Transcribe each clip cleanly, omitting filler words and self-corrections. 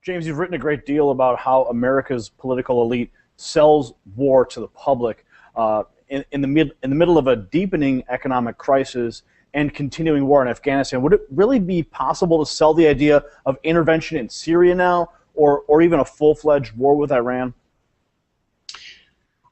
James, you've written a great deal about how America's political elite sells war to the public in the middle of a deepening economic crisis and continuing war in Afghanistan. Would it really be possible to sell the idea of intervention in Syria now, or even a full-fledged war with Iran?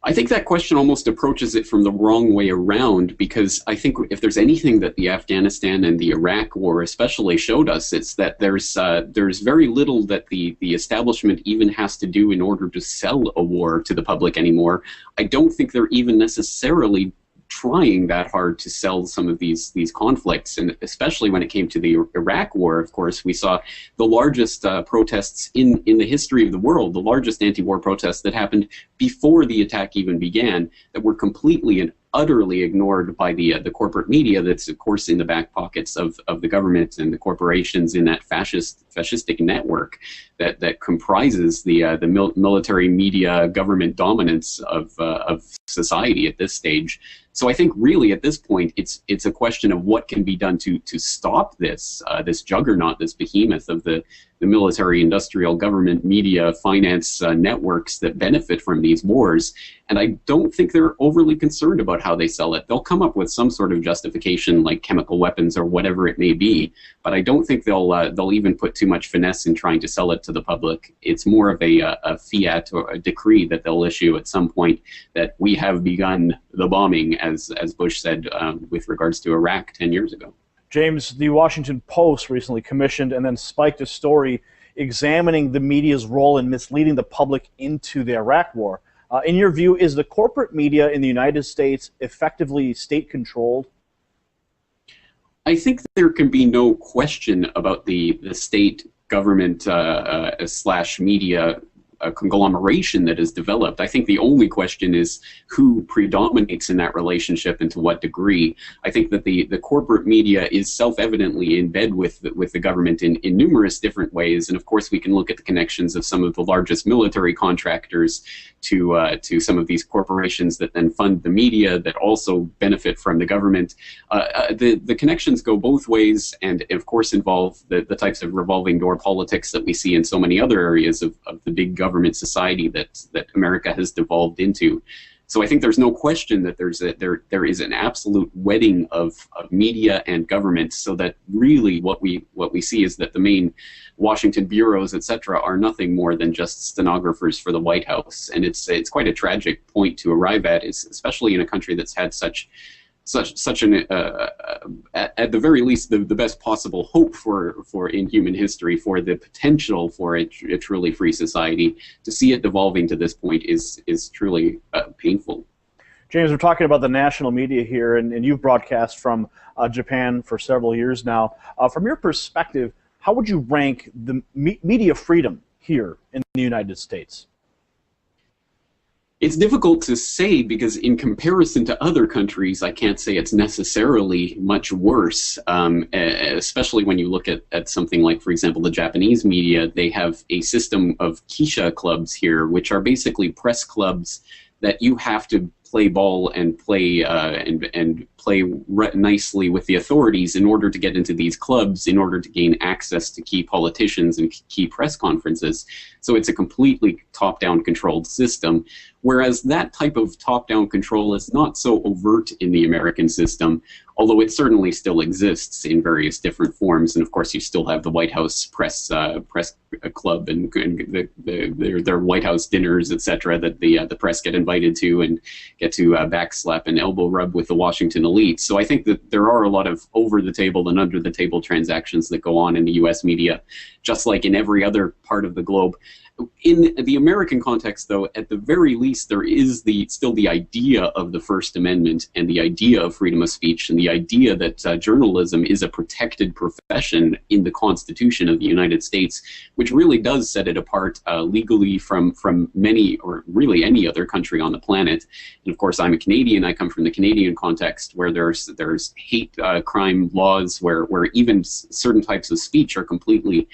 I think that question almost approaches it from the wrong way around, because I think if there's anything that the Afghanistan and the Iraq war especially showed us, it's that there's very little that the establishment even has to do in order to sell a war to the public anymore. I don't think they're even necessarily trying that hard to sell some of these conflicts, and especially when it came to the Iraq war. Of course, we saw the largest protests in the history of the world, the largest anti-war protests that happened before the attack even began, that were completely and utterly ignored by the corporate media that's, of course, in the back pockets of the government and the corporations in that fascistic network that comprises the military media government dominance of society at this stage. So I think really at this point it's a question of what can be done to stop this juggernaut, this behemoth of the military, industrial, government, media, finance networks that benefit from these wars. And I don't think they're overly concerned about how they sell it. They'll come up with some sort of justification like chemical weapons or whatever it may be, but I don't think they'll even put too much finesse in trying to sell it to the public. It's more of a fiat or a decree that they'll issue at some point that we have begun the bombing, as Bush said with regards to Iraq 10 years ago. James, the Washington Post recently commissioned and then spiked a story examining the media's role in misleading the public into the Iraq war. In your view, is the corporate media in the United States effectively state-controlled? I think there can be no question about the state government slash media conglomeration that is developed. I think the only question is who predominates in that relationship and to what degree. I think that the corporate media is self-evidently in bed with the government in numerous different ways, and of course we can look at the connections of some of the largest military contractors to some of these corporations that then fund the media that also benefit from the government. The connections go both ways, and of course involve the types of revolving door politics that we see in so many other areas of the big government society that America has devolved into. So I think there's no question that there is an absolute wedding of media and government, so that really what we see is that the main Washington bureaus, etc., are nothing more than just stenographers for the White House, and it's quite a tragic point to arrive at, especially in a country that's had such an at the very least the best possible hope for in human history for the potential for a truly free society. To see it devolving to this point is truly painful. James, we're talking about the national media here, and you've broadcast from Japan for several years now. From your perspective, how would you rank the media freedom here in the United States? It's difficult to say, because in comparison to other countries, I can't say it's necessarily much worse, especially when you look at something like, for example, the Japanese media. They have a system of kisha clubs here, which are basically press clubs that you have to play ball and play nicely with the authorities in order to get into these clubs, in order to gain access to key politicians and key press conferences. So it's a completely top-down controlled system, whereas that type of top-down control is not so overt in the American system, although it certainly still exists in various different forms. And of course you still have the White House press club and their White House dinners, etc., that the press get invited to and get to backslap and elbow rub with the Washington elite. So I think that there are a lot of over-the-table and under-the-table transactions that go on in the U.S. media, just like in every other part of the globe. In the American context, though, at the very least, there is still the idea of the First Amendment and the idea of freedom of speech and the idea that journalism is a protected profession in the Constitution of the United States, which really does set it apart legally from many, or really any other country on the planet. And of course, I'm a Canadian. I come from the Canadian context, where there's hate crime laws, where even certain types of speech are completely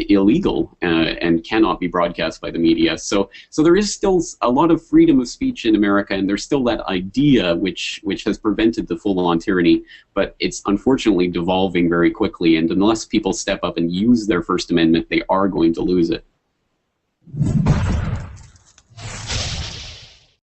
illegal and cannot be broadcast by the media. So there is still a lot of freedom of speech in America, and there's still that idea which has prevented the full-on tyranny, but it's unfortunately devolving very quickly, and unless people step up and use their First Amendment, they are going to lose it.